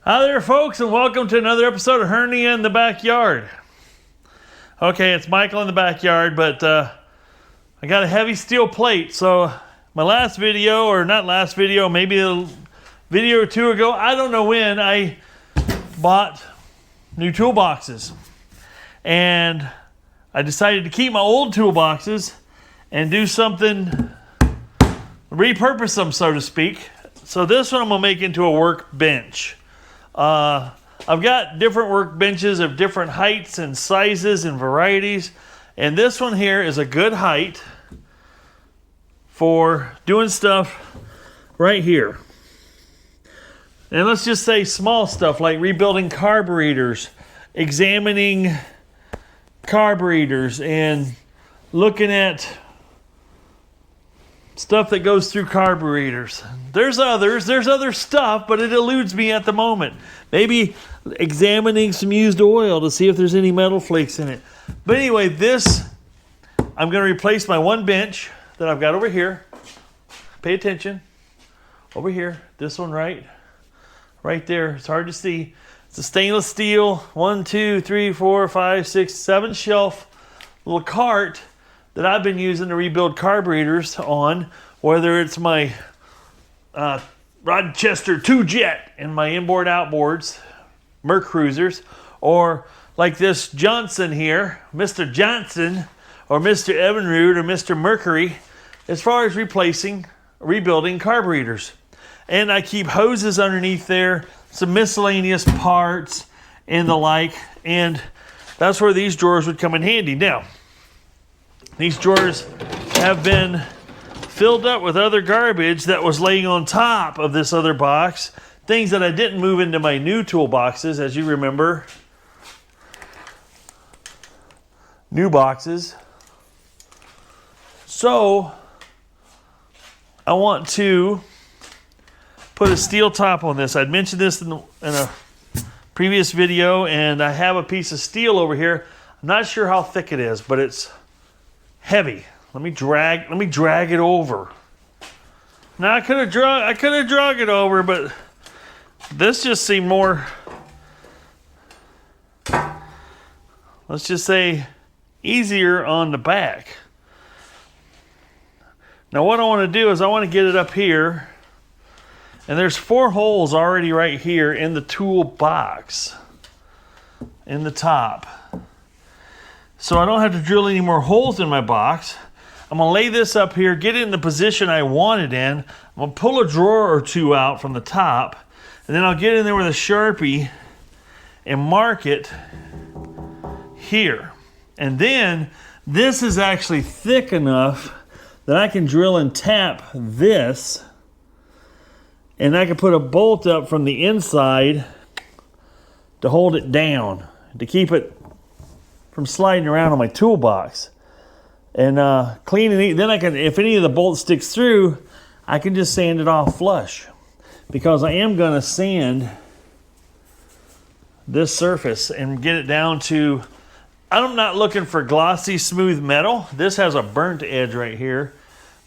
Hi there, folks, and welcome to another episode of Hernia in the Backyard. Okay, it's Michael in the backyard, but I got a heavy steel plate. So my last video, or not last video, maybe a video or two ago, I don't know when, I bought new toolboxes. And I decided to keep my old toolboxes and do something, repurpose them, so to speak. So this one I'm going to make into a workbench. I've got different workbenches of different heights and sizes and varieties, and this one here is a good height for doing stuff right here. And let's just say small stuff like rebuilding carburetors, examining carburetors, and looking at stuff that goes through carburetors. There's other stuff, but it eludes me at the moment. Maybe examining some used oil to see if there's any metal flakes in it. But anyway, I'm going to replace my one bench that I've got over here. Pay attention. Over here, this one right there. It's hard to see. It's a stainless steel 1, 2, 3, 4, 5, 6, 7 shelf little cart that I've been using to rebuild carburetors on, whether it's my Rochester 2-jet and my inboard outboards, Merc Cruisers, or like this Johnson here, Mr. Johnson, or Mr. Evinrude, or Mr. Mercury, as far as rebuilding carburetors. And I keep hoses underneath there, some miscellaneous parts and the like, and that's where these drawers would come in handy. Now, these drawers have been filled up with other garbage that was laying on top of this other box. Things that I didn't move into my new toolboxes, as you remember. New boxes. So, I want to put a steel top on this. I'd mentioned this in a previous video, and I have a piece of steel over here. I'm not sure how thick it is, but it's heavy. Let me drag it over. Now I could have drug it over, but this just seemed more, let's just say, easier on the back. Now what I want to do is I want to get it up here, and there's 4 holes already right here in the toolbox in the top. So I don't have to drill any more holes in my box. I'm going to lay this up here, get it in the position I want it in. I'm going to pull a drawer or two out from the top, and then I'll get in there with a Sharpie and mark it here. And then this is actually thick enough that I can drill and tap this, and I can put a bolt up from the inside to hold it down, to keep it from sliding around on my toolbox. And clean and then I can, if any of the bolts sticks through, I can just sand it off flush, because I am going to sand this surface and get it down to, I'm not looking for glossy smooth metal. This has a burnt edge right here,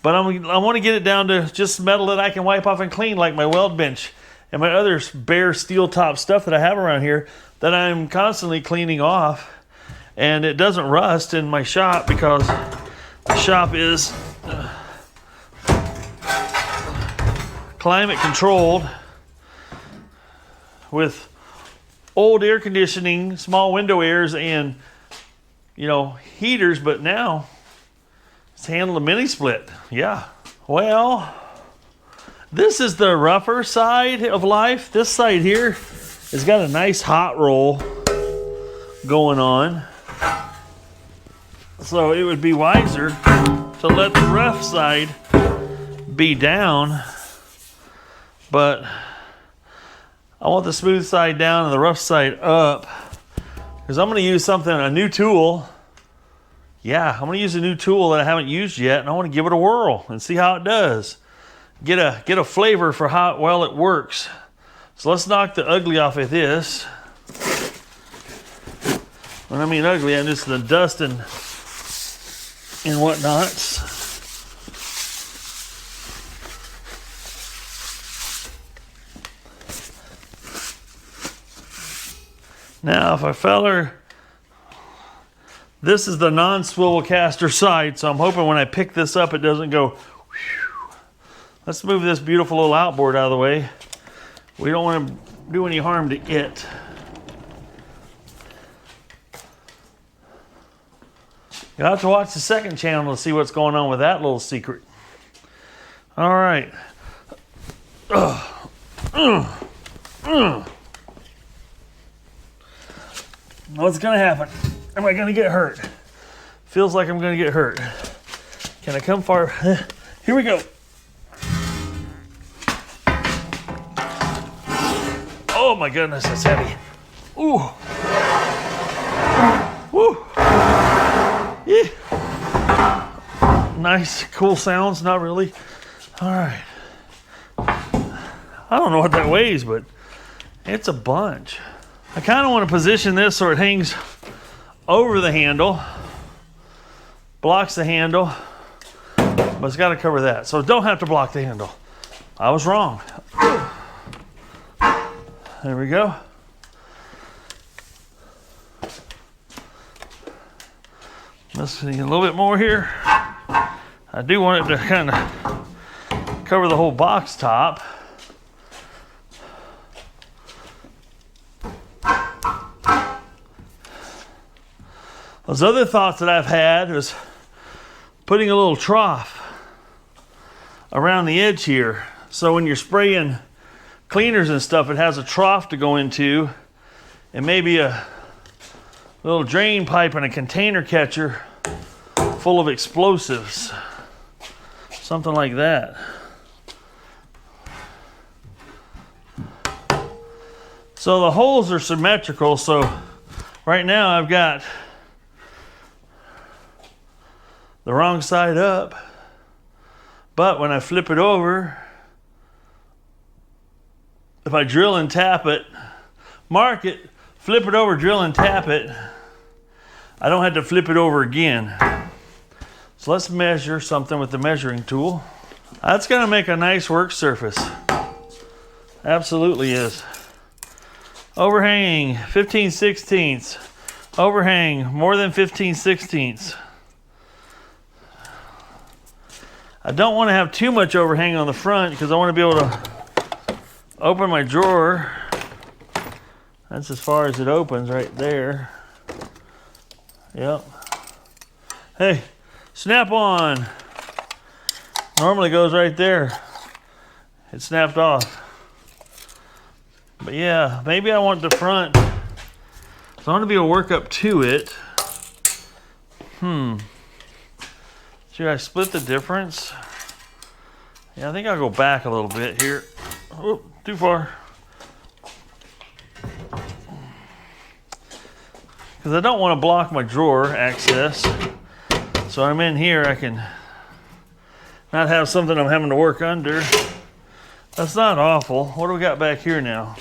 but I want to get it down to just metal that I can wipe off and clean, like my weld bench and my other bare steel top stuff that I have around here that I'm constantly cleaning off. And it doesn't rust in my shop because the shop is climate controlled with old air conditioning, small window airs, and heaters. But now it's handled a mini split. Yeah. Well, this is the rougher side of life. This side here has got a nice hot roll going on. So it would be wiser to let the rough side be down, but I want the smooth side down and the rough side up, because I'm going to use a new tool. Yeah, I'm going to use a new tool that I haven't used yet, and I want to give it a whirl and see how it does. Get a flavor for how well it works. So let's knock the ugly off of this. When I mean ugly, I'm just the dust and whatnots. Now if I feller, this is the non-swivel caster side, so I'm hoping when I pick this up it doesn't go whew. Let's move this beautiful little outboard out of the way. We don't want to do any harm to it. You'll have to watch the second channel to see what's going on with that little secret. All right. What's gonna happen? Am I gonna get hurt? Feels like I'm gonna get hurt. Can I come far? Here we go. Oh my goodness, that's heavy. Ooh. Woo. Yeah. Nice, cool sounds, not really. All right. I don't know what that weighs, but it's a bunch. I kind of want to position this so it hangs over the handle, blocks the handle, but it's got to cover that. So it don't have to block the handle. I was wrong. There we go. Let's see a little bit more here. I do want it to kind of cover the whole box top. Those other thoughts that I've had was putting a little trough around the edge here. So when you're spraying cleaners and stuff, it has a trough to go into and maybe a little drain pipe and a container catcher full of explosives. Something like that. So the holes are symmetrical, so right now I've got the wrong side up, but when I flip it over, if I drill and tap it, mark it, flip it over, drill and tap it, I don't have to flip it over again. So let's measure something with the measuring tool. That's gonna make a nice work surface. Absolutely is. Overhang, 15/16. Overhang, more than 15/16. I don't want to have too much overhang on the front because I want to be able to open my drawer. That's as far as it opens right there. Yep. Hey, snap on. Normally goes right there. It snapped off. But yeah, maybe I want the front. So I want to be able to work up to it. Should I split the difference? Yeah, I think I'll go back a little bit here. Oh, too far. Because I don't want to block my drawer access. So I'm in here, I can not have something I'm having to work under. That's not awful. What do we got back here now?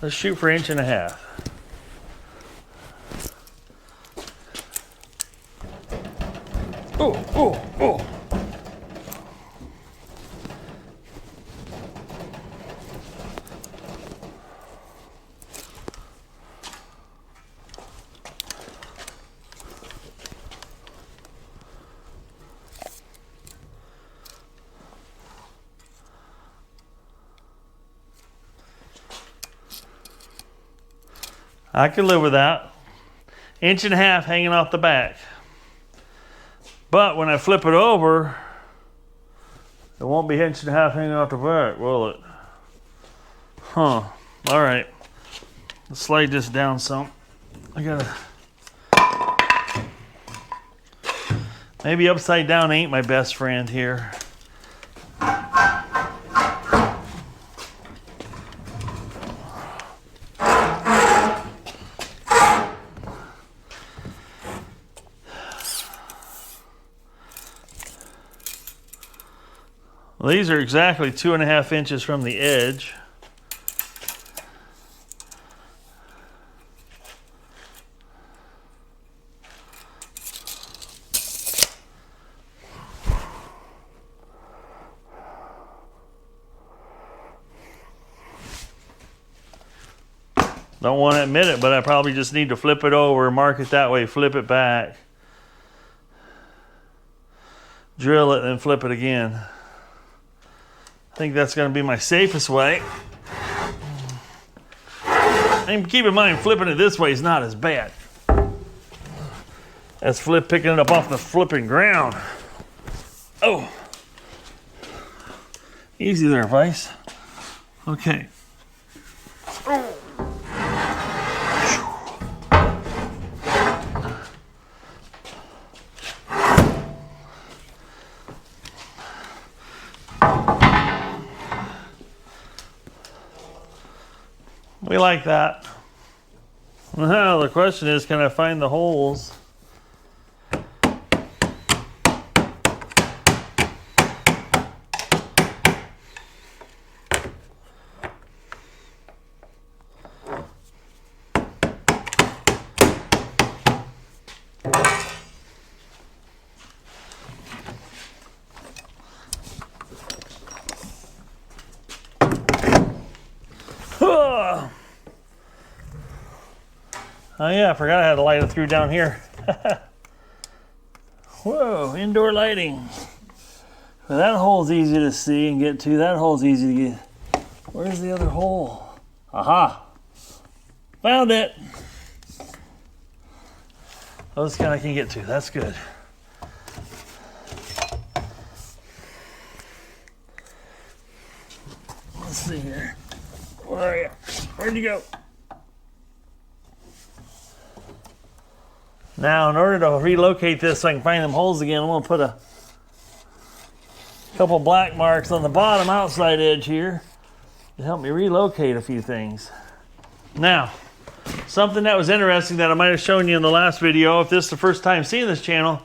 Let's shoot for 1.5 inches. Oh. I could live with that. 1.5 inches hanging off the back. But when I flip it over, it won't be 1.5 inches hanging off the back, will it? Huh. All right. Let's slide this down some. I gotta... Maybe upside down ain't my best friend here. Well, these are exactly 2.5 inches from the edge. Don't want to admit it, but I probably just need to flip it over, mark it that way, flip it back, drill it, then flip it again. I think that's going to be my safest way. And keep in mind, flipping it this way is not as bad as picking it up off the flipping ground. Oh, easy there, Vice. Okay. Oh. We like that. Now the question is, can I find the holes? Oh yeah, I forgot I had to light it through down here. Whoa, indoor lighting. Well, that hole's easy to see and get to. That hole's easy to get. Where's the other hole? Aha! Found it! Oh, this kind I can get to. That's good. Let's see here. Where are you? Where'd you go? Now, in order to relocate this so I can find them holes again, I'm going to put a couple black marks on the bottom outside edge here to help me relocate a few things. Now, something that was interesting that I might have shown you in the last video, if this is the first time seeing this channel,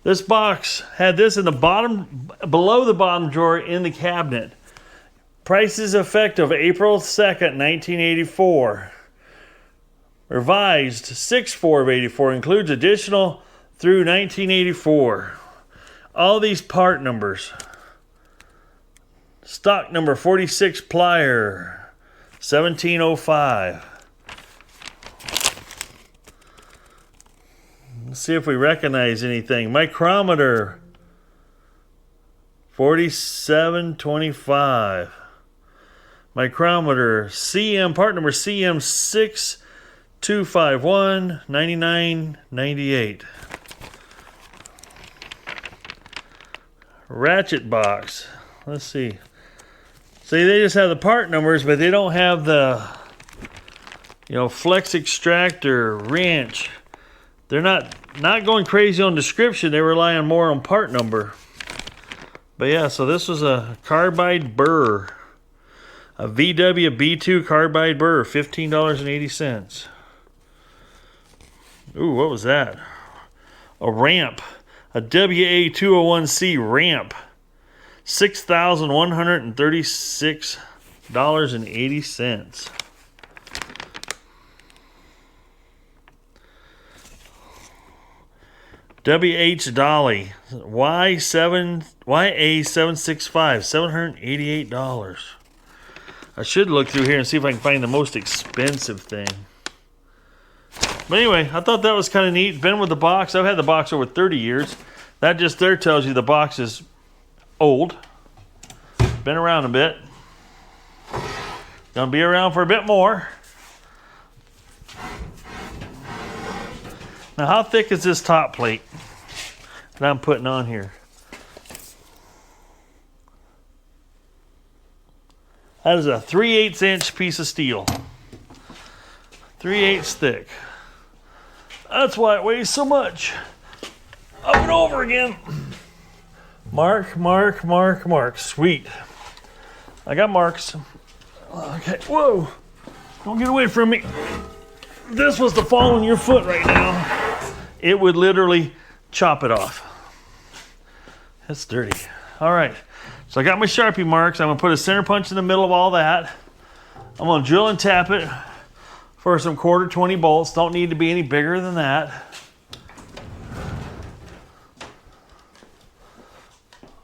this box had this in the bottom, below the bottom drawer in the cabinet. Prices effective April 2nd, 1984. Revised 6/4 of 84, includes additional through 1984. All these part numbers. Stock number 46 plier, 1705. Let's see if we recognize anything. Micrometer, 4725. Micrometer, CM, part number CM6251 9998. Ratchet box. Let's see. See, they just have the part numbers, but they don't have the, flex extractor, wrench. They're not going crazy on description. They rely on more on part number. But yeah, so this was a carbide burr. A VW B2 carbide burr, $15.80. Ooh, what was that? A ramp. A WA201C ramp. $6,136.80. WH Dolly. YA765. $788. I should look through here and see if I can find the most expensive thing. But anyway, I thought that was kind of neat. Been with the box. I've had the box over 30 years. That just there tells you the box is old. Been around a bit. Gonna be around for a bit more. Now, how thick is this top plate that I'm putting on here? That is a 3/8 inch piece of steel. 3/8 thick. That's why it weighs so much. Up and over again. Mark, mark, mark, mark. Sweet. I got marks. Okay, whoa. Don't get away from me. If this was to fall on your foot right now, it would literally chop it off. That's dirty. All right. So I got my Sharpie marks. I'm going to put a center punch in the middle of all that. I'm going to drill and tap it for some 1/4 bolts. Don't need to be any bigger than that.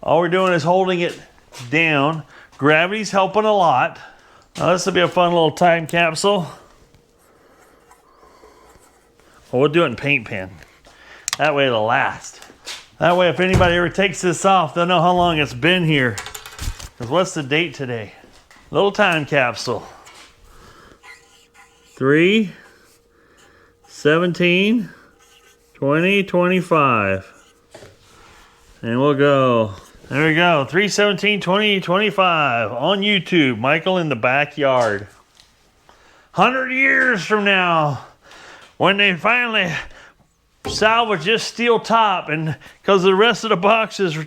All we're doing is holding it down. Gravity's helping a lot. Now this will be a fun little time capsule. Well, we'll do it in paint pen. That way it'll last. That way if anybody ever takes this off, they'll know how long it's been here. Because what's the date today? Little time capsule. 3/17/2025. And we'll go. There we go. 3/17/2025 on YouTube. Michael in the backyard. 100 years from now, when they finally salvage this steel top, and because the rest of the box is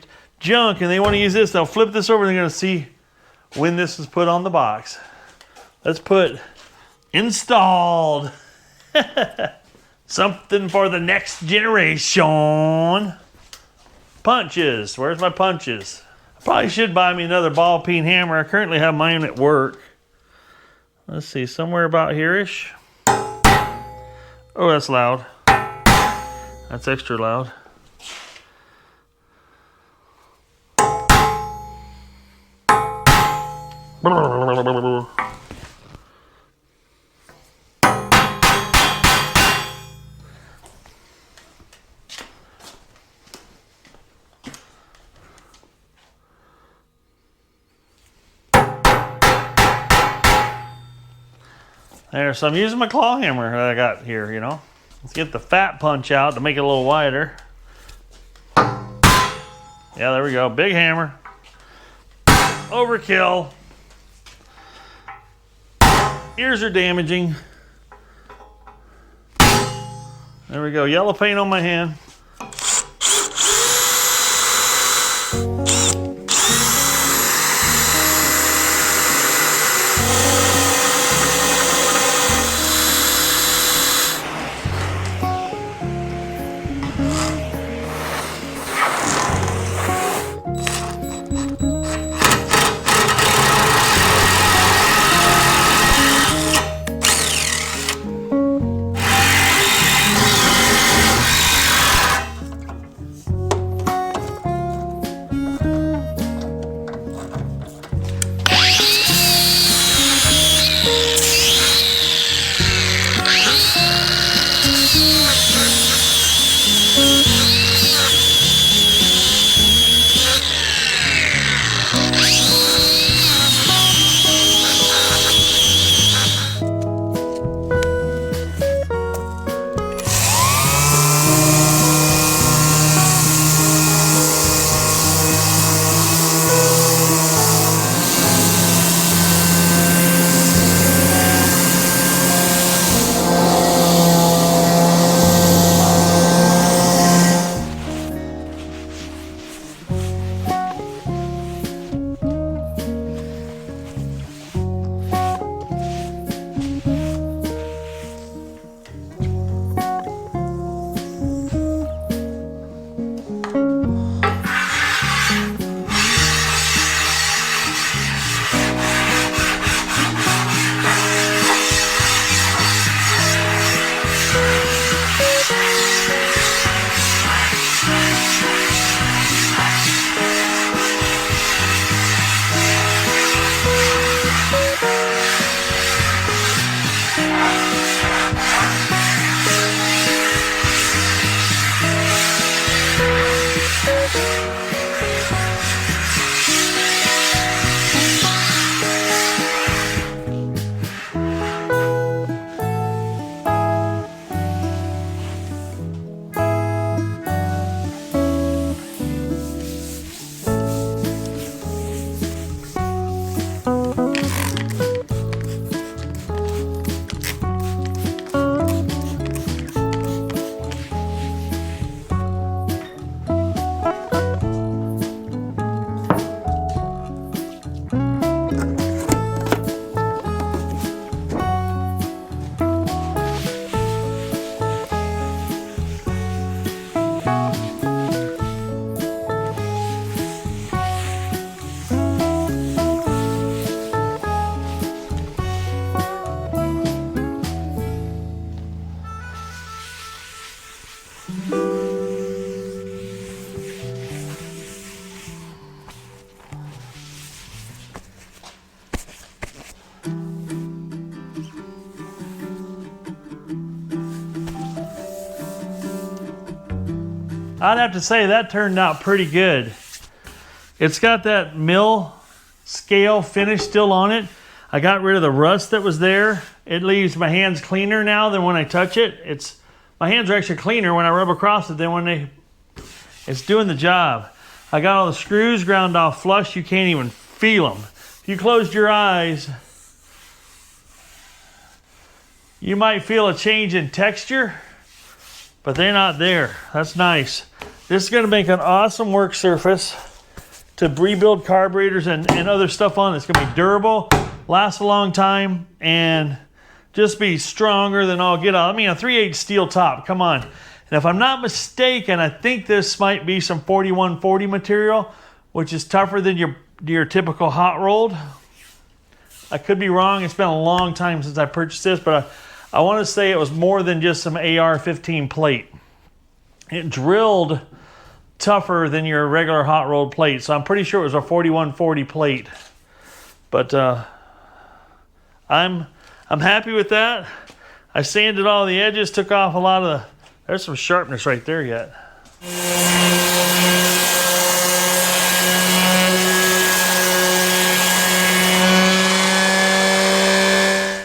junk and they want to use this, they'll flip this over and they're going to see when this is put on the box. Let's put installed. Something for the next generation. Punches. Where's my punches? I probably should buy me another ball peen hammer. I currently have mine at work. Let's see, somewhere about here-ish. Oh, that's loud. That's extra loud. There, so I'm using my claw hammer that I got here, you know. Let's get the fat punch out to make it a little wider. Yeah, there we go. Big hammer. Overkill. Ears are damaging. There we go. Yellow paint on my hand. I'd have to say that turned out pretty good. It's got that mill scale finish still on it. I got rid of the rust that was there. It leaves my hands cleaner now than when I touch it. My hands are actually cleaner when I rub across it than when it's doing the job. I got all the screws ground off flush. You can't even feel them. If you closed your eyes, you might feel a change in texture, but they're not there. That's nice. This is going to make an awesome work surface to rebuild carburetors and other stuff on. It's going to be durable, last a long time, and just be stronger than all get out. I mean, a 3/8 steel top, come on. And if I'm not mistaken, I think this might be some 4140 material, which is tougher than your typical hot rolled. I could be wrong. It's been a long time since I purchased this, but I want to say it was more than just some AR-15 plate. It drilled tougher than your regular hot rolled plate, so I'm pretty sure it was a 4140 plate. But I'm happy with that. I sanded all the edges, took off a lot of there's some sharpness right there yet.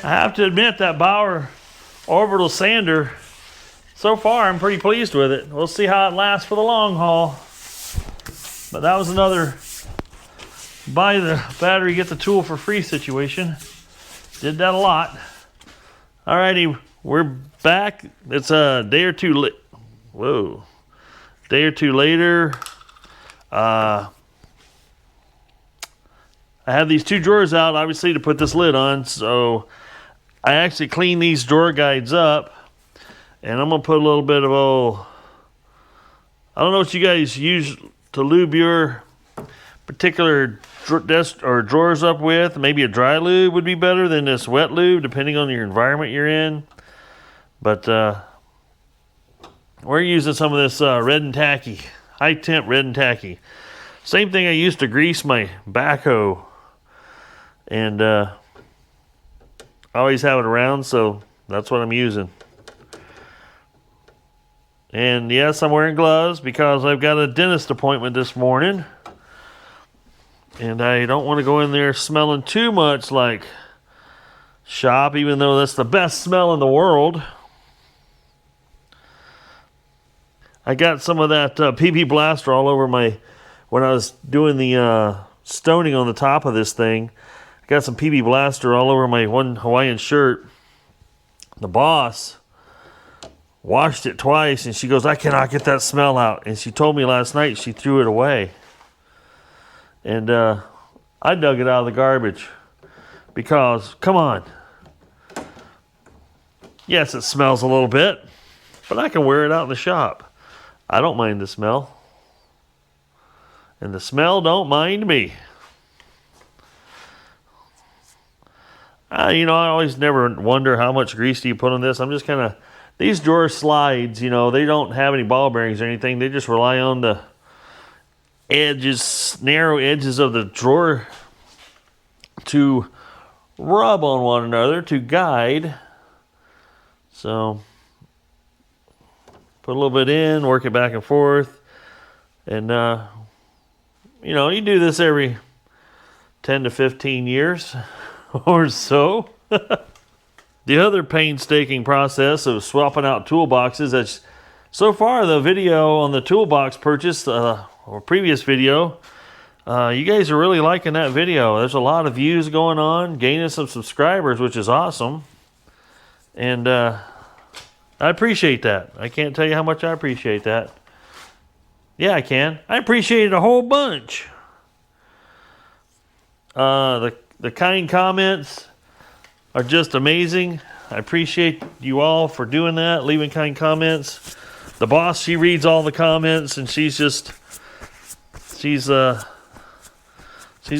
I have to admit that Bauer orbital sander, so far I'm pretty pleased with it. We'll see how it lasts for the long haul. But that was another buy the battery, get the tool for free situation. Did that a lot. Alrighty, we're back. It's a day or two late. Whoa. Day or two later. I have these two drawers out, obviously, to put this lid on. So I actually cleaned these drawer guides up. And I'm going to put a little bit of I don't know what you guys use to lube your particular desk or drawers up with. Maybe a dry lube would be better than this wet lube, depending on your environment you're in. But we're using some of this red and tacky, high temp red and tacky. Same thing I used to grease my backhoe. And I always have it around, so that's what I'm using. And yes, I'm wearing gloves because I've got a dentist appointment this morning. And I don't want to go in there smelling too much like shop, even though that's the best smell in the world. I got some of that PB Blaster all over when I was doing the stoning on the top of this thing. I got some PB Blaster all over my one Hawaiian shirt. The boss washed it twice, and she goes, I cannot get that smell out. And she told me last night she threw it away. And I dug it out of the garbage because, come on. Yes, it smells a little bit, but I can wear it out in the shop. I don't mind the smell. And the smell don't mind me. I always never wonder how much grease do you put on this. I'm just kind of, these drawer slides, they don't have any ball bearings or anything. They just rely on the edges, narrow edges of the drawer to rub on one another to guide. So put a little bit in, work it back and forth, and you do this every 10 to 15 years or so. The other painstaking process of swapping out toolboxes, that's so far the video on the toolbox purchase or previous video, you guys are really liking that video. There's a lot of views going on, gaining some subscribers, which is awesome. And I appreciate that. I can't tell you how much I appreciate that. Yeah, I can. I appreciate it a whole bunch. The kind comments are just amazing. I appreciate you all for doing that, leaving kind comments. The boss, she reads all the comments, and she's a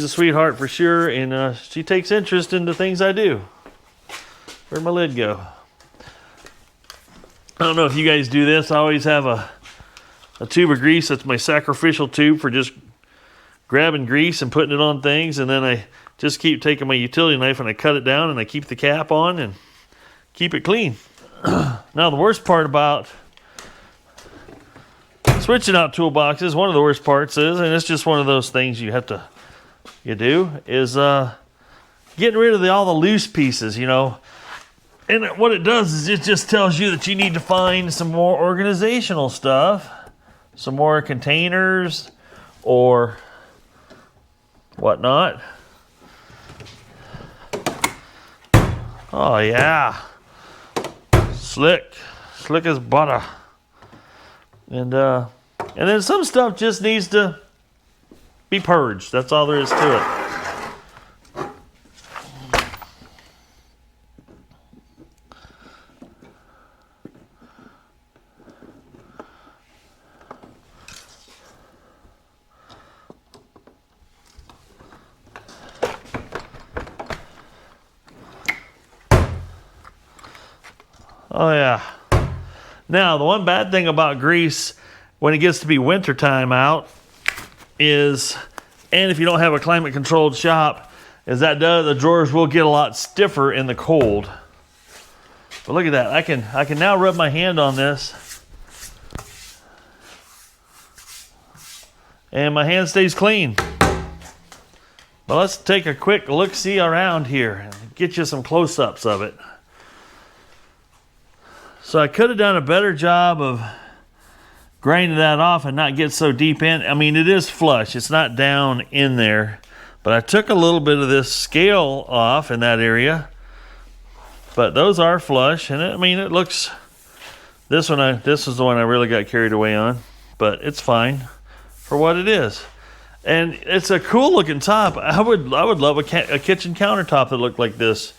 sweetheart for sure, and she takes interest in the things I do. Where'd my lid go? I don't know if you guys do this. I always have a tube of grease. That's my sacrificial tube for just grabbing grease and putting it on things, and then I just keep taking my utility knife and I cut it down and I keep the cap on and keep it clean. Now the worst part about Switching out toolboxes, one of the worst parts is, and it's just one of those things you do, is getting rid of all the loose pieces, you know. And what it does is it just tells you that you need to find some more organizational stuff, some more containers or whatnot. Oh yeah, slick as butter. And then some stuff just needs to be purged. That's all there is to it. Oh yeah. Now, the one bad thing about grease when it gets to be winter time out is, and if you don't have a climate controlled shop, is that the drawers will get a lot stiffer in the cold. But look at that. I can now rub my hand on this and my hand stays clean. But let's take a quick look-see around here and get you some close-ups of it. So I could have done a better job of grinding that off and not get so deep in. I mean, it is flush. It's not down in there. But I took a little bit of this scale off in that area. But those are flush. And it looks... This is the one I really got carried away on. But it's fine for what it is. And it's a cool looking top. I would love a kitchen countertop that looked like this.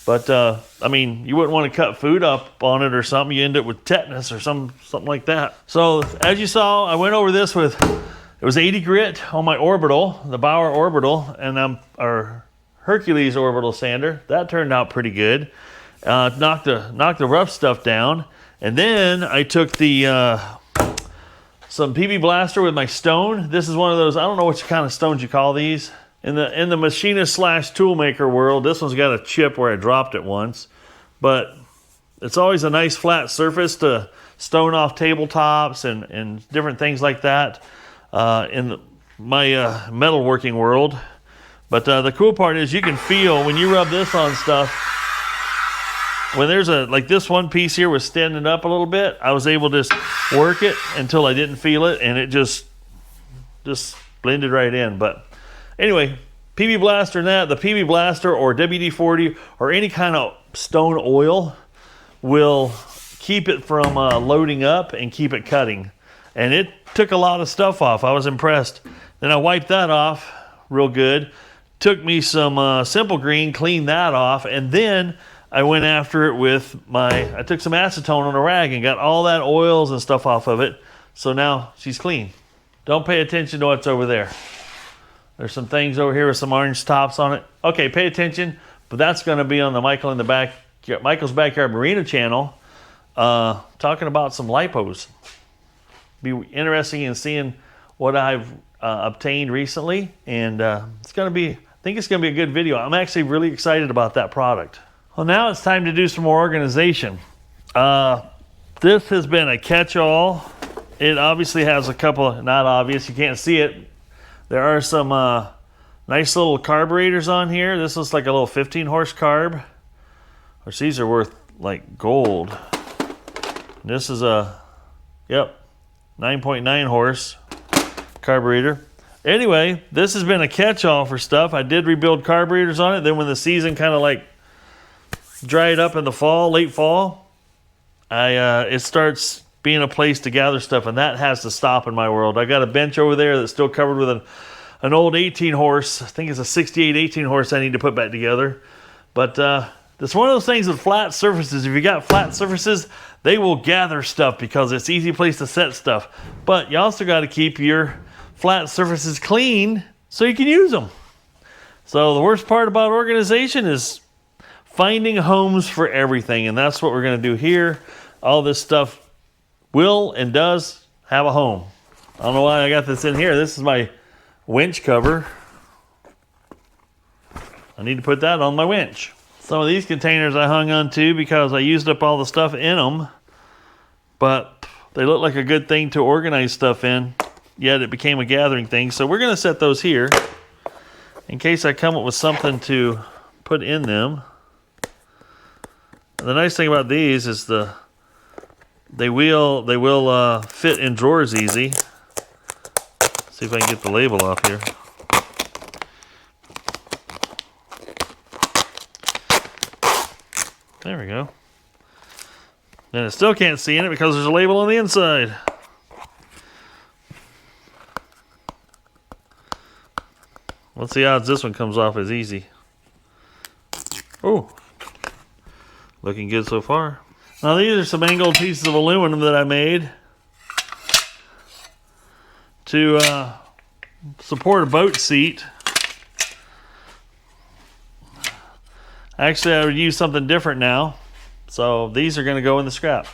But, you wouldn't want to cut food up on it or something. You end up with tetanus or something like that. So, as you saw, I went over this with, it was 80 grit on my orbital, the Bauer orbital, and our Hercules orbital sander. That turned out pretty good. Knocked the rough stuff down. And then I took some PB Blaster with my stone. This is one of those, I don't know what kind of stones you call these. In the machinist / toolmaker world, this one's got a chip where I dropped it once. But it's always a nice flat surface to stone off tabletops and different things like that in my metalworking world. But the cool part is you can feel when you rub this on stuff, when there's like this one piece here was standing up a little bit, I was able to just work it until I didn't feel it, and it just blended right in. But anyway, PB Blaster and the PB Blaster or WD-40 or any kind of stone oil will keep it from loading up and keep it cutting. And it took a lot of stuff off. I was impressed. Then I wiped that off real good. Took me some Simple Green, cleaned that off, and then I went after it with I took some acetone on a rag and got all that oils and stuff off of it. So now she's clean. Don't pay attention to what's over there. There's some things over here with some orange tops on it. Okay, pay attention, but that's going to be on the Michael's Backyard Marina channel, talking about some lipos. Be interesting in seeing what I've obtained recently, and I think it's going to be a good video. I'm actually really excited about that product. Well, now it's time to do some more organization. This has been a catch-all. It obviously has a couple, not obvious, you can't see it. There are some nice little carburetors on here. This looks like a little 15 horse carb. Which these are worth like gold. This is a, 9.9 horse carburetor. Anyway, this has been a catch-all for stuff. I did rebuild carburetors on it. Then when the season kind of like dried up in the fall, late fall, it starts being a place to gather stuff, and that has to stop in my world. I got a bench over there that's still covered with an old 18 horse. I think it's a 68 18 horse I need to put back together. But it's one of those things with flat surfaces. If you got flat surfaces, they will gather stuff because it's an easy place to set stuff. But you also got to keep your flat surfaces clean so you can use them. So the worst part about organization is finding homes for everything, and that's what we're going to do here. All this stuff will and does have a home. I don't know why I got this in here. This is my winch cover. I need to put that on my winch. Some of these containers I hung on to because I used up all the stuff in them. But They look like a good thing to organize stuff in, yet it became a gathering thing. So we're gonna set those here in case I come up with something to put in them. The nice thing about these is they will fit in drawers easy. See if I can get the label off here. There we go. And it still can't see in it because there's a label on the inside. What's the odds this one comes off as easy? Oh, looking good so far. Now these are some angled pieces of aluminum that I made to support a boat seat. Actually, I would use something different now. So these are going to go in the scrap.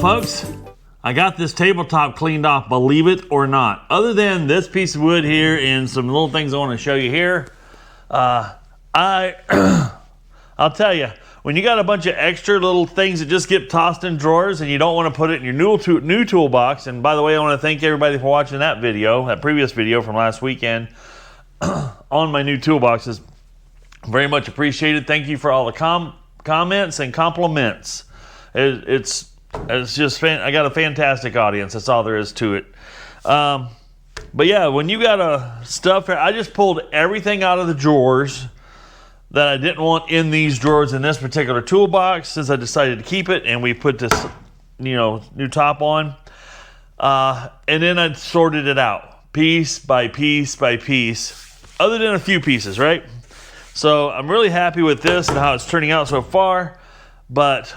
Folks, I got this tabletop cleaned off, believe it or not. Other than this piece of wood here and some little things I want to show you here, I'll tell you, when you got a bunch of extra little things that just get tossed in drawers and you don't want to put it in your new toolbox, and by the way, I want to thank everybody for watching that video, that previous video from last weekend on my new toolboxes. Very much appreciated. Thank you for all the comments and compliments. It's just I got a fantastic audience. That's all there is to it. But yeah, when you got stuff here, I just pulled everything out of the drawers that I didn't want in these drawers in this particular toolbox, since I decided to keep it, and we put this, new top on. And then I sorted it out piece by piece by piece, other than a few pieces, right? So I'm really happy with this and how it's turning out so far, but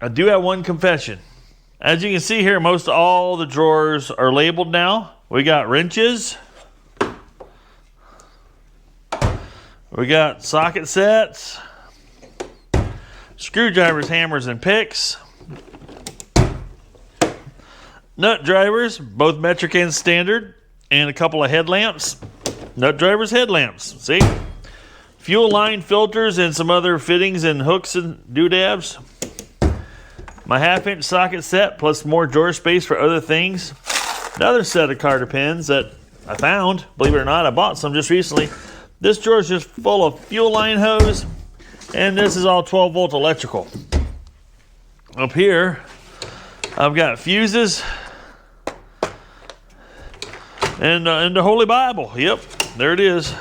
I do have one confession. As you can see here, most all the drawers are labeled now. We got wrenches. We got socket sets. screwdrivers, hammers, and picks. Nut drivers, both metric and standard, and a couple of headlamps. Nut drivers, headlamps, see? Fuel line filters and some other fittings and hooks and doodads. My 1/2-inch socket set plus more drawer space for other things. Another set of carter pins that I found, believe it or not, I bought some just recently. This drawer is just full of fuel line hose, and this is all 12-volt electrical. Up here, I've got fuses and the Holy Bible. Yep, there it is.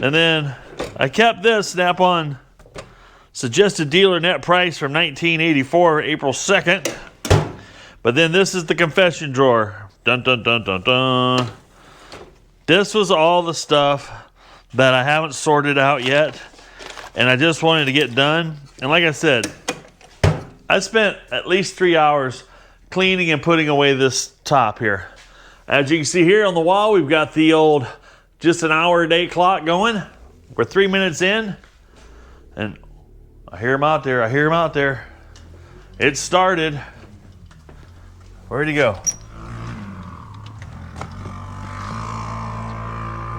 And then I kept this Snap-on suggested dealer net price from 1984, April 2nd. But then this is the confession drawer. Dun, dun, dun, dun, dun. This was all the stuff that I haven't sorted out yet, and I just wanted to get done. And like I said, I spent at least 3 hours cleaning and putting away this top here. As you can see here on the wall, we've got the old just an hour a day clock going. We're 3 minutes in, and I hear him out there. I hear him out there. It started. Where'd he go?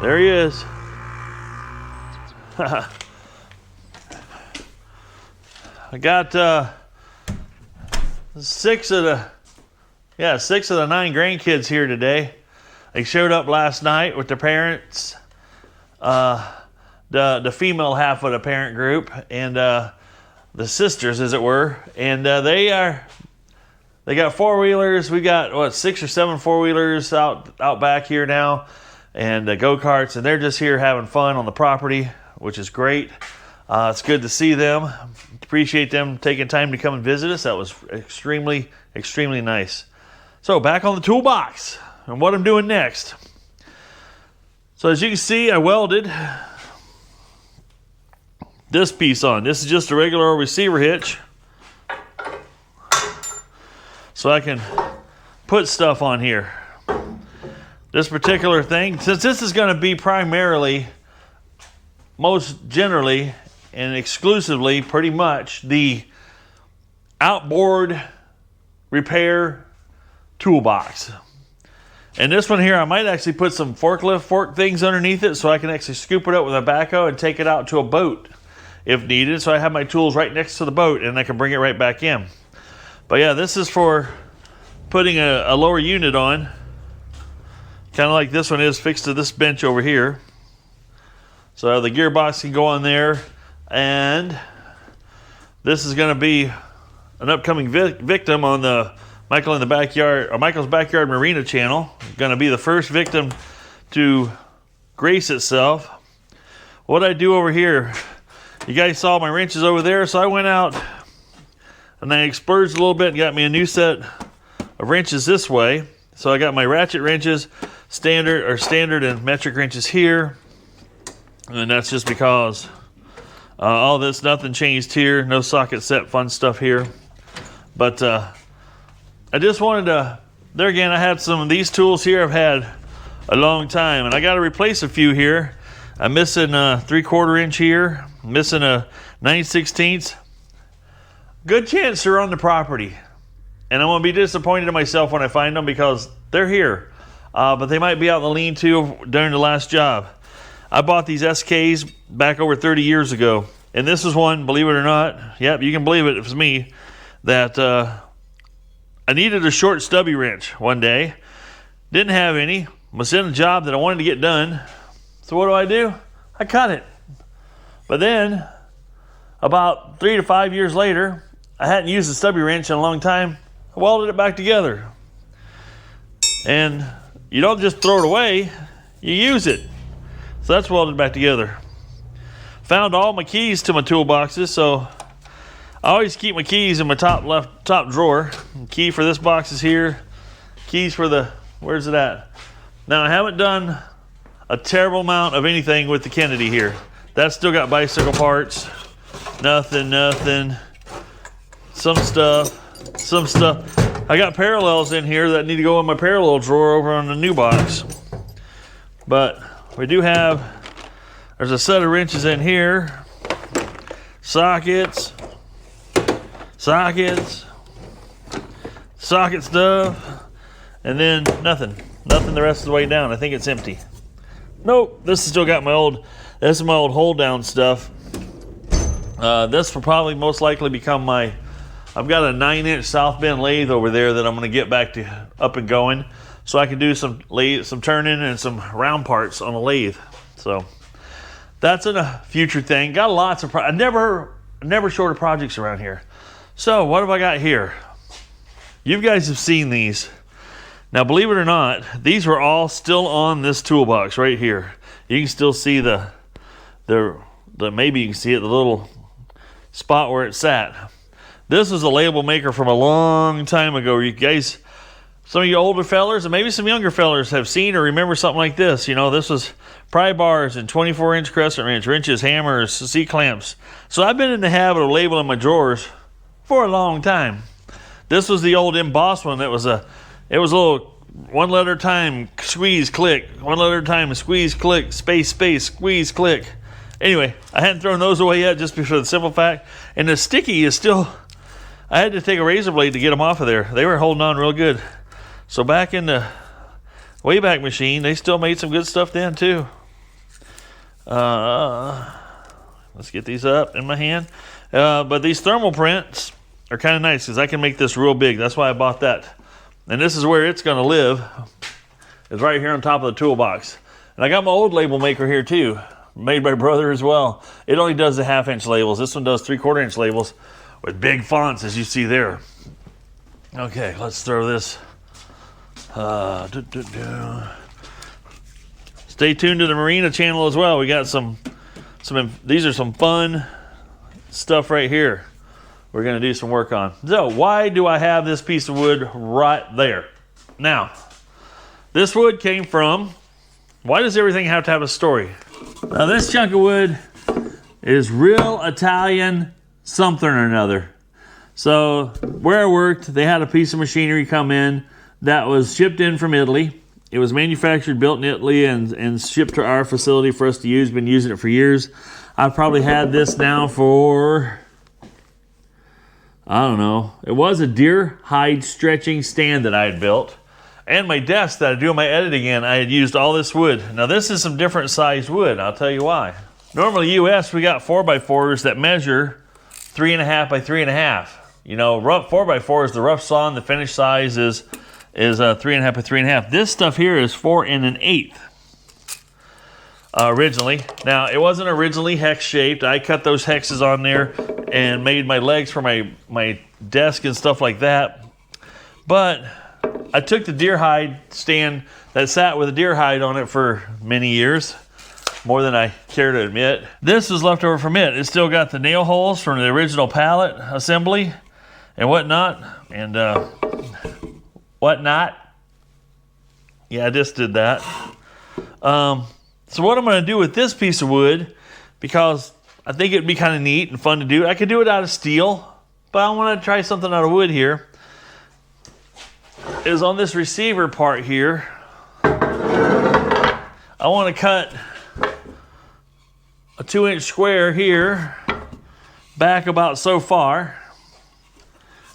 There he is. I got 6 of the 9 grandkids here today. They showed up last night with their parents, the female half of the parent group, and the sisters, as it were. And they got 4-wheelers. We got 6 or 7 4-wheelers out back here now, and go-karts, and they're just here having fun on the property, which is great. It's good to see them. Appreciate them taking time to come and visit us. That was extremely, extremely nice. So back on the toolbox and what I'm doing next. So as you can see, I welded this piece on. This is just a regular receiver hitch, so I can put stuff on here. This particular thing, since this is going to be primarily, most generally and exclusively, pretty much the outboard repair toolbox. And this one here, I might actually put some forklift fork things underneath it so I can actually scoop it up with a backhoe and take it out to a boat if needed. So I have my tools right next to the boat and I can bring it right back in. But yeah, this is for putting a lower unit on, kind of like this one is fixed to this bench over here. So the gearbox can go on there, and this is going to be an upcoming victim on the Michael's Backyard Marina channel. Going to be the first victim to grace itself. What I do over here, you guys saw my wrenches over there, so I went out and I splurged a little bit and got me a new set of wrenches this way. So I got my ratchet wrenches, standard and metric wrenches here, and that's just because all this, nothing changed here, no socket set, fun stuff here. But I just wanted to, there again, I had some of these tools here I've had a long time, and I got to replace a few here. I'm missing a 3/4 inch here, missing a 9/16. Good chance they're on the property, and I'm going to be disappointed in myself when I find them because they're here. But they might be out in the lean-to during the last job. I bought these SKs back over 30 years ago, and this is one, believe it or not, yep, you can believe it, it was me, that I needed a short stubby wrench one day. Didn't have any. Was in a job that I wanted to get done. So what do? I cut it. But then, about 3 to 5 years later, I hadn't used a stubby wrench in a long time. I welded it back together. And you don't just throw it away, you use it. So that's welded back together. Found all my keys to my toolboxes, so I always keep my keys in my top drawer. Key for this box is here. Keys for the, where's it at? Now I haven't done a terrible amount of anything with the Kennedy here. That's still got bicycle parts. Nothing. Some stuff. I got parallels in here that need to go in my parallel drawer over on the new box. But we do have, there's a set of wrenches in here. Sockets. socket stuff, and then nothing the rest of the way down. I think it's empty. Nope, this has still got my old, this is my old hold down stuff. This will probably most likely become my, I've got a 9-inch South Bend lathe over there that I'm going to get back to up and going, so I can do some turning and some round parts on a lathe. So that's a future thing. Got lots of I never short of projects around here. So what have I got here? You guys have seen these. Now, believe it or not, these were all still on this toolbox right here. You can still see the maybe you can see it, the little spot where it sat. This is a label maker from a long time ago. You guys, some of you older fellers and maybe some younger fellers have seen or remember something like this. You know, this was pry bars and 24-inch crescent wrench, wrenches, hammers, C-clamps. So I've been in the habit of labeling my drawers for a long time. This was the old embossed one that was it was a little one letter time, squeeze, click, one letter time, squeeze, click, space, squeeze, click. Anyway, I hadn't thrown those away yet just for the simple fact. And the sticky is still, I had to take a razor blade to get them off of there. They were holding on real good. So back in the Wayback Machine, they still made some good stuff then too. Let's get these up in my hand. But these thermal prints are kind of nice because I can make this real big. That's why I bought that. And this is where it's going to live. It's right here on top of the toolbox. And I got my old label maker here too, made by brother as well. It only does the 1/2-inch labels. This one does 3/4-inch labels with big fonts, as you see there. Okay, let's throw this. Stay tuned to the Marina channel as well. We got these are some fun stuff right here we're going to do some work on. So why do I have this piece of wood right there? Now, this wood came from, why does everything have to have a story? Now this chunk of wood is real Italian something or another. So where I worked, they had a piece of machinery come in that was shipped in from Italy. It was manufactured, built in Italy, and shipped to our facility for us to use. Been using it for years. I've probably had this now for, I don't know. It was a deer hide stretching stand that I had built. And my desk that I do my editing in, I had used all this wood. Now this is some different sized wood. I'll tell you why. Normally US, we got 4x4s that measure 3.5 by 3.5. You know, rough 4x4 is the rough sawn. The finished size is 3.5 by 3.5. This stuff here is 4 1/8. Originally. Now, it wasn't originally hex shaped. I cut those hexes on there and made my legs for my desk and stuff like that. But I took the deer hide stand that sat with a deer hide on it for many years, more than I care to admit. This was left over from it. It's still got the nail holes from the original pallet assembly and whatnot. And whatnot. Yeah, I just did that. So what I'm going to do with this piece of wood, because I think it'd be kind of neat and fun to do. I could do it out of steel, but I want to try something out of wood here. Is on this receiver part here, I want to cut a 2-inch square here, back about so far,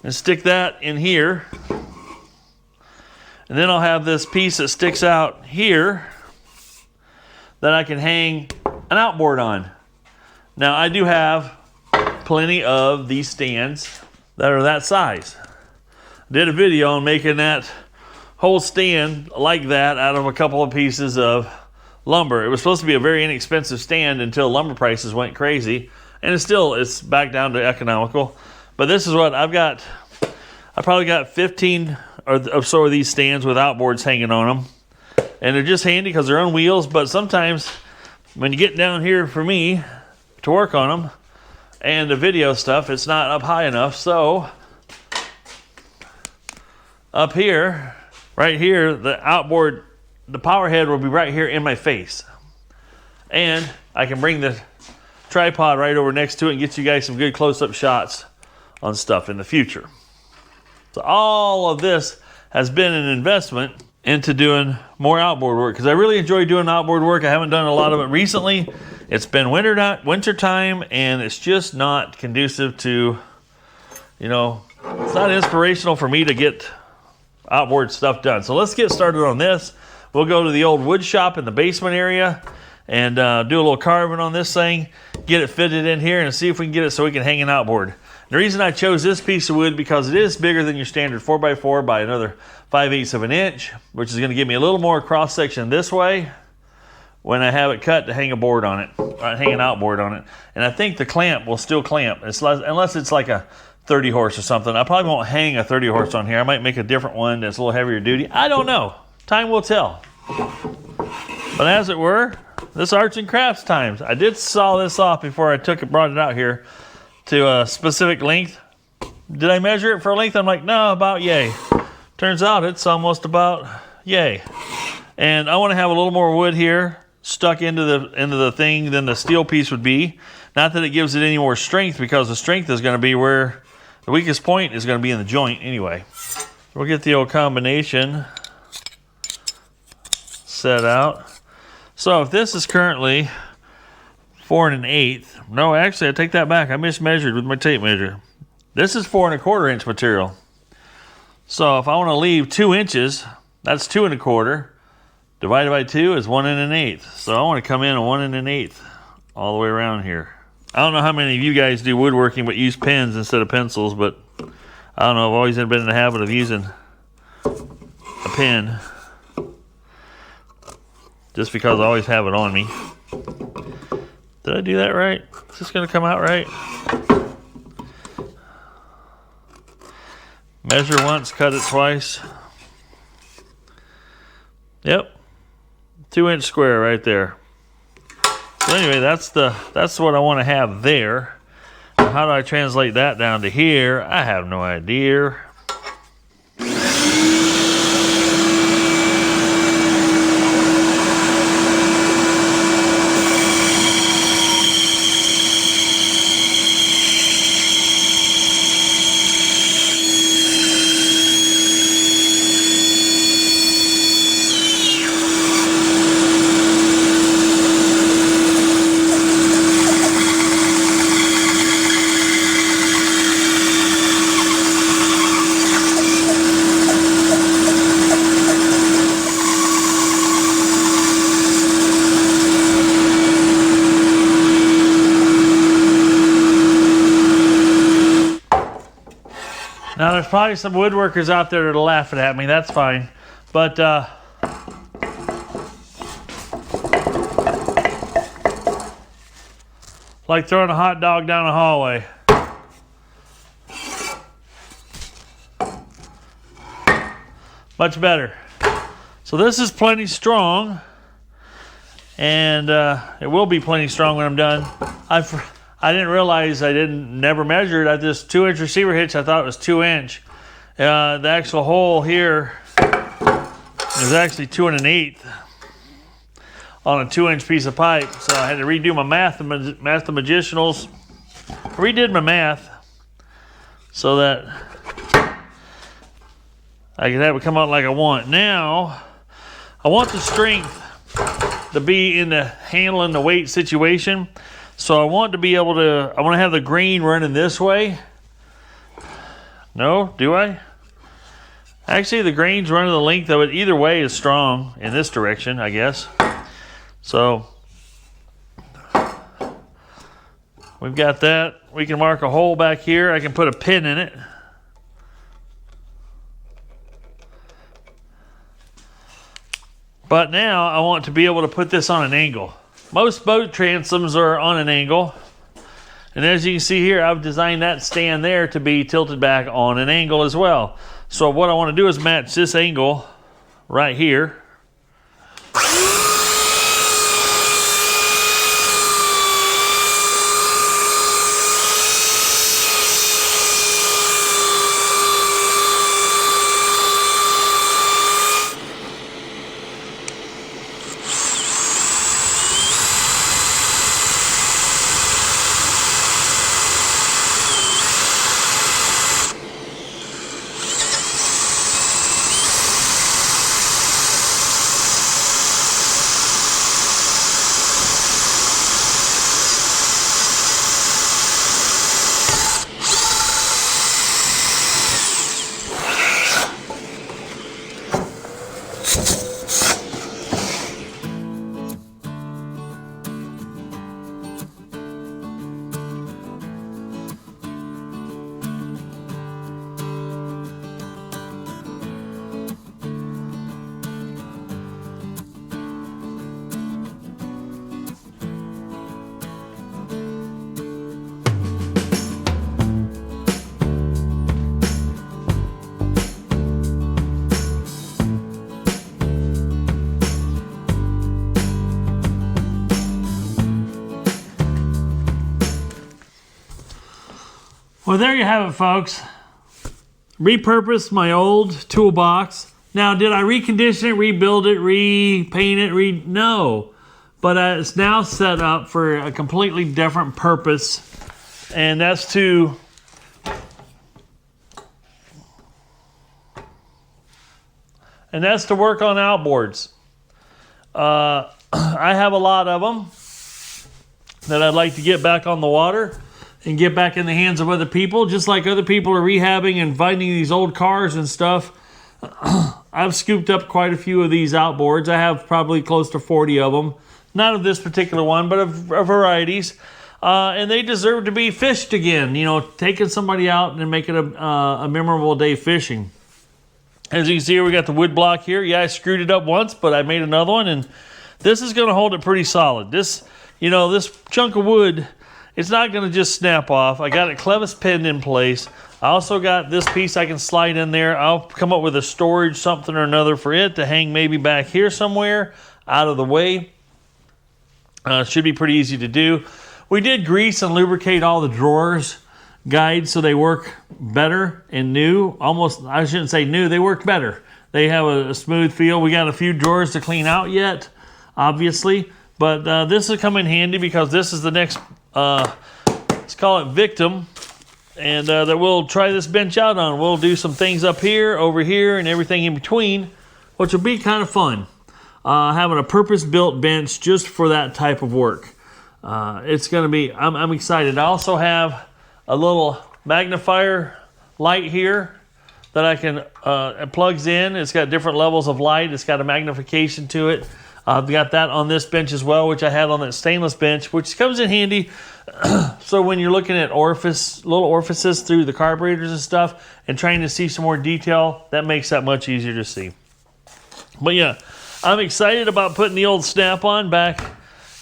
and stick that in here. And then I'll have this piece that sticks out here that I can hang an outboard on. Now I do have plenty of these stands that are that size. I did a video on making that whole stand like that out of a couple of pieces of lumber. It was supposed to be a very inexpensive stand until lumber prices went crazy, and it's back down to economical. But this is what I've got. I probably got 15 or so of these stands with outboards hanging on them. And they're just handy because they're on wheels, but sometimes when you get down here for me to work on them and the video stuff, it's not up high enough. So up here, right here, the outboard, the power head will be right here in my face. And I can bring the tripod right over next to it and get you guys some good close-up shots on stuff in the future. So all of this has been an investment into doing more outboard work, because I really enjoy doing outboard work. I haven't done a lot of it recently. It's been winter time, and it's just not conducive to you know, it's not inspirational for me to get outboard stuff done. So let's get started on this. We'll go to the old wood shop in the basement area and do a little carving on this thing, get it fitted in here, and see if we can get it so we can hang an outboard. The reason I chose this piece of wood because it is bigger than your standard 4x4 by another 5/8 of an inch, which is going to give me a little more cross section this way when I have it cut to hang a board on it, or hang an outboard on it. And I think the clamp will still clamp, unless it's like a 30 horse or something. I probably won't hang a 30 horse on here. I might make a different one that's a little heavier duty. I don't know. Time will tell. But as it were, this arts and crafts times. I did saw this off before I brought it out here to a specific length. Did I measure it for length? I'm like, no, about yay. Turns out it's almost about yay. And I want to have a little more wood here stuck into the thing than the steel piece would be. Not that it gives it any more strength, because the strength is going to be where the weakest point is going to be in the joint anyway. We'll get the old combination set out. So if this is currently 4 1/8, no, actually I take that back. I mismeasured with my tape measure. This is 4 1/4 inch material. So if I want to leave 2 inches, that's 2 1/4. Divided by 2 is 1 1/8. So I want to come in at 1 1/8 all the way around here. I don't know how many of you guys do woodworking but use pens instead of pencils, but I don't know. I've always been in the habit of using a pen just because I always have it on me. Did I do that right? Is this going to come out right? Measure once, cut it twice. Yep. 2 inch square right there. So anyway, that's what I want to have there. Now, how do I translate that down to here? I have no idea. Now, there's probably some woodworkers out there that are laughing at me. That's fine. But, like throwing a hot dog down a hallway. Much better. So this is plenty strong. And it will be plenty strong when I'm done. I didn't realize never measured. I just 2 inch receiver hitch. I thought it was 2 inch. The actual hole here is actually 2 1/8 on a 2 inch piece of pipe. So I had to redo my mathematicals. Redid my math so that I could have it come out like I want. Now, I want the strength to be in the handling the weight situation. So I want to have the grain running this way. No, do I? Actually, the grain's running the length of it. Either way is strong in this direction, I guess. So we've got that. We can mark a hole back here. I can put a pin in it. But now I want to be able to put this on an angle. Most boat transoms are on an angle. And as you can see here, I've designed that stand there to be tilted back on an angle as well. So what I want to do is match this angle right here. Well, there you have it, folks. Repurposed my old toolbox. Now, did I recondition it, rebuild it, repaint it? No. But it's now set up for a completely different purpose. And that's to work on outboards. I have a lot of them that I'd like to get back on the water and get back in the hands of other people, just like other people are rehabbing and finding these old cars and stuff. I've scooped up quite a few of these outboards. I have probably close to 40 of them. Not of this particular one, but of varieties. And they deserve to be fished again. You know, taking somebody out and making a memorable day fishing. As you can see here, we got the wood block here. Yeah, I screwed it up once, but I made another one, and this is going to hold it pretty solid. This chunk of wood, it's not going to just snap off. I got it clevis pinned in place. I also got this piece I can slide in there. I'll come up with a storage something or another for it to hang maybe back here somewhere, out of the way. Should be pretty easy to do. We did grease and lubricate all the drawers guides so they work better and new. Almost, I shouldn't say new, they work better. They have a smooth feel. We got a few drawers to clean out yet, obviously. But this will come in handy because this is the next, let's call it victim. And that we'll try this bench out on. We'll do some things up here, over here, and everything in between, which will be kind of fun. Having a purpose-built bench just for that type of work. It's going to be, I'm excited. I also have a little magnifier light here that I can, it plugs in. It's got different levels of light. It's got a magnification to it. I've got that on this bench as well, which I had on that stainless bench, which comes in handy. So when you're looking at little orifices through the carburetors and stuff and trying to see some more detail, that makes that much easier to see. But yeah, I'm excited about putting the old Snap-on back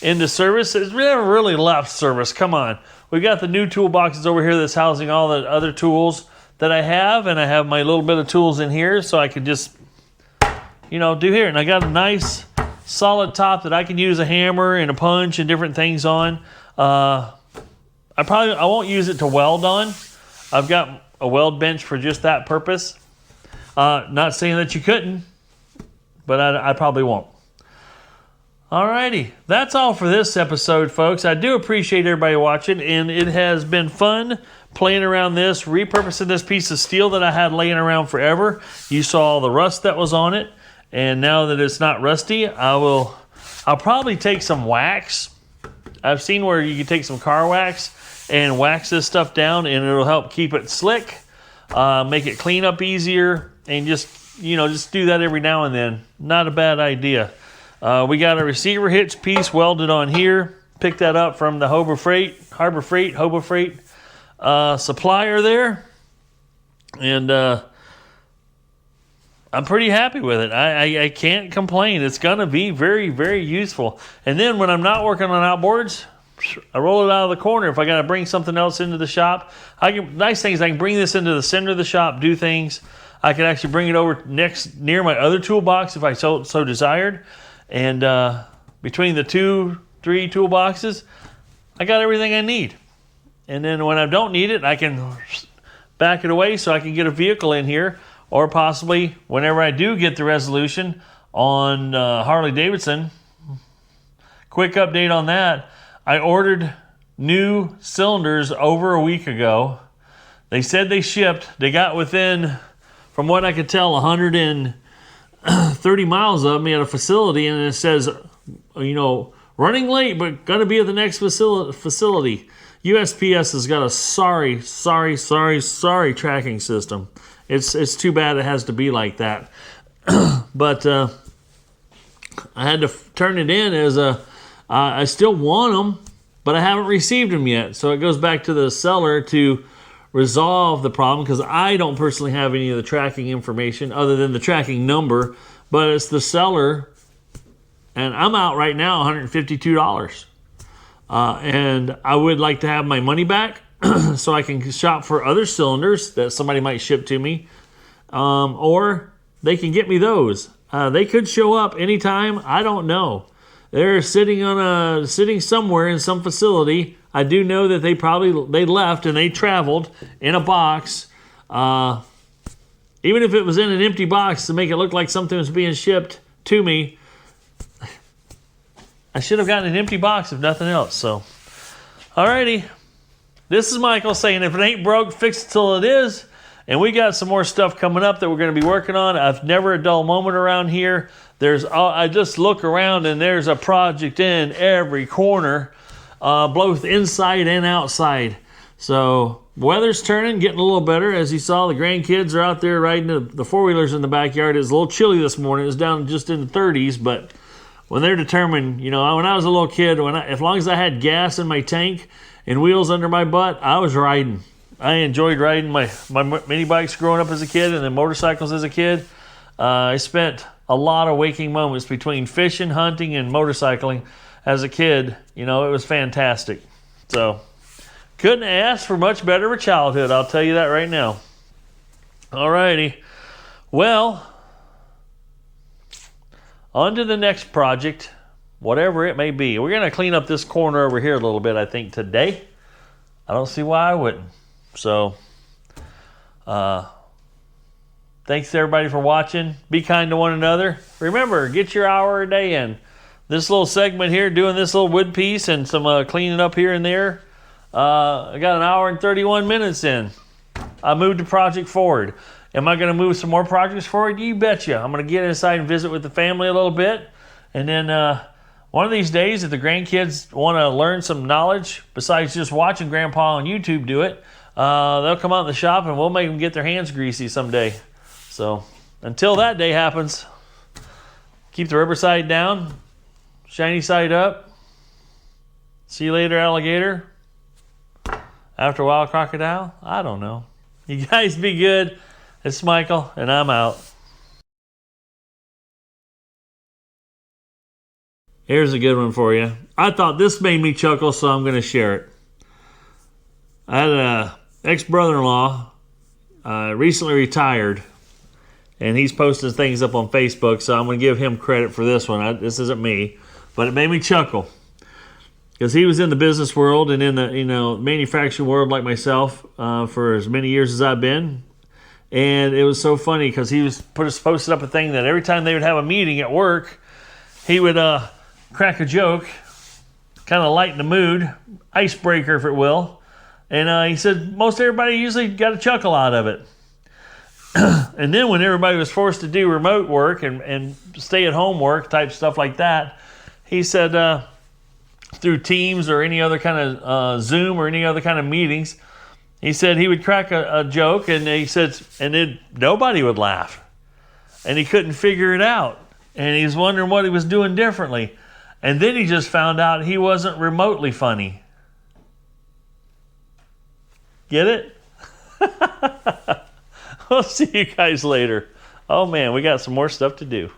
into service. It's never really left service. Come on. We got the new toolboxes over here that's housing all the other tools that I have, and I have my little bit of tools in here so I can just, do here. And I got a nice solid top that I can use a hammer and a punch and different things on. I won't use it to weld on. I've got a weld bench for just that purpose. Not saying that you couldn't, but I probably won't. Alrighty, that's all for this episode, folks. I do appreciate everybody watching, and it has been fun playing around this, repurposing this piece of steel that I had laying around forever. You saw the rust that was on it, and now that it's not rusty, I'll probably take some wax. I've seen where you can take some car wax and wax this stuff down, and it'll help keep it slick, make it clean up easier, and just do that every now and then. Not a bad idea. We got a receiver hitch piece welded on here. Picked that up from the Harbor Freight supplier there. And I'm pretty happy with it. I can't complain. It's going to be very, very useful. And then when I'm not working on outboards, I roll it out of the corner. If I got to bring something else into the shop, nice thing is I can bring this into the center of the shop, do things. I can actually bring it over near my other toolbox if I so desired. And between the 2-3 toolboxes, I got everything I need. And then when I don't need it, I can back it away so I can get a vehicle in here. Or possibly, whenever I do get the resolution on Harley-Davidson, quick update on that. I ordered new cylinders over a week ago. They said they shipped. They got within, from what I could tell, 130 miles of me at a facility, and it says, running late, but gonna be at the next facility. USPS has got a sorry tracking system. It's too bad it has to be like that. But I had to turn it in as I still want them, but I haven't received them yet. So it goes back to the seller to resolve the problem, because I don't personally have any of the tracking information other than the tracking number, but it's the seller, and I'm out right now $152. And I would like to have my money back so I can shop for other cylinders that somebody might ship to me, or they can get me those. They could show up anytime. I don't know. They're sitting somewhere in some facility. I do know that they left and they traveled in a box. Even if it was in an empty box to make it look like something was being shipped to me, I should have gotten an empty box if nothing else. So, alrighty. This is Michael saying, if it ain't broke, fix it till it is. And we got some more stuff coming up that we're going to be working on. I've never a dull moment around here. I just look around and there's a project in every corner, both inside and outside. So weather's turning, getting a little better. As you saw, the grandkids are out there riding the four-wheelers in the backyard. It was a little chilly this morning. It was down just in the 30s, but when they're determined, when I was a little kid, as long as I had gas in my tank and wheels under my butt, I was riding. I enjoyed riding my mini bikes growing up as a kid and then motorcycles as a kid. I spent a lot of waking moments between fishing, hunting, and motorcycling as a kid. It was fantastic. So, couldn't ask for much better of a childhood, I'll tell you that right now. Alrighty. Well, on to the next project, whatever it may be. We're going to clean up this corner over here a little bit, I think, today. I don't see why I wouldn't. So, thanks to everybody for watching. Be kind to one another. Remember, get your hour a day in. This little segment here, doing this little wood piece and some cleaning up here and there. I got an hour and 31 minutes in. I moved the project forward. Am I going to move some more projects forward? You betcha. I'm going to get inside and visit with the family a little bit. And then one of these days, if the grandkids want to learn some knowledge, besides just watching Grandpa on YouTube do it, they'll come out in the shop and we'll make them get their hands greasy someday. So until that day happens, keep the rubber side down, shiny side up. See you later, alligator. After a while, crocodile. I don't know. You guys be good. It's Michael, and I'm out. Here's a good one for you. I thought this made me chuckle, so I'm going to share it. I had an ex-brother-in-law, recently retired, and he's posting things up on Facebook, so I'm going to give him credit for this one. This isn't me, but it made me chuckle. Because he was in the business world and in the manufacturing world like myself for as many years as I've been. And it was so funny because he was posted up a thing that every time they would have a meeting at work, he would crack a joke, kind of lighten the mood, icebreaker if it will. And he said most everybody usually got a chuckle out of it. And then when everybody was forced to do remote work and stay-at-home work type stuff like that, he said through Teams or any other kind of Zoom or any other kind of meetings, he said he would crack a joke and he said, and then nobody would laugh. And he couldn't figure it out. And he was wondering what he was doing differently. And then he just found out he wasn't remotely funny. Get it? We'll see you guys later. Oh man, we got some more stuff to do.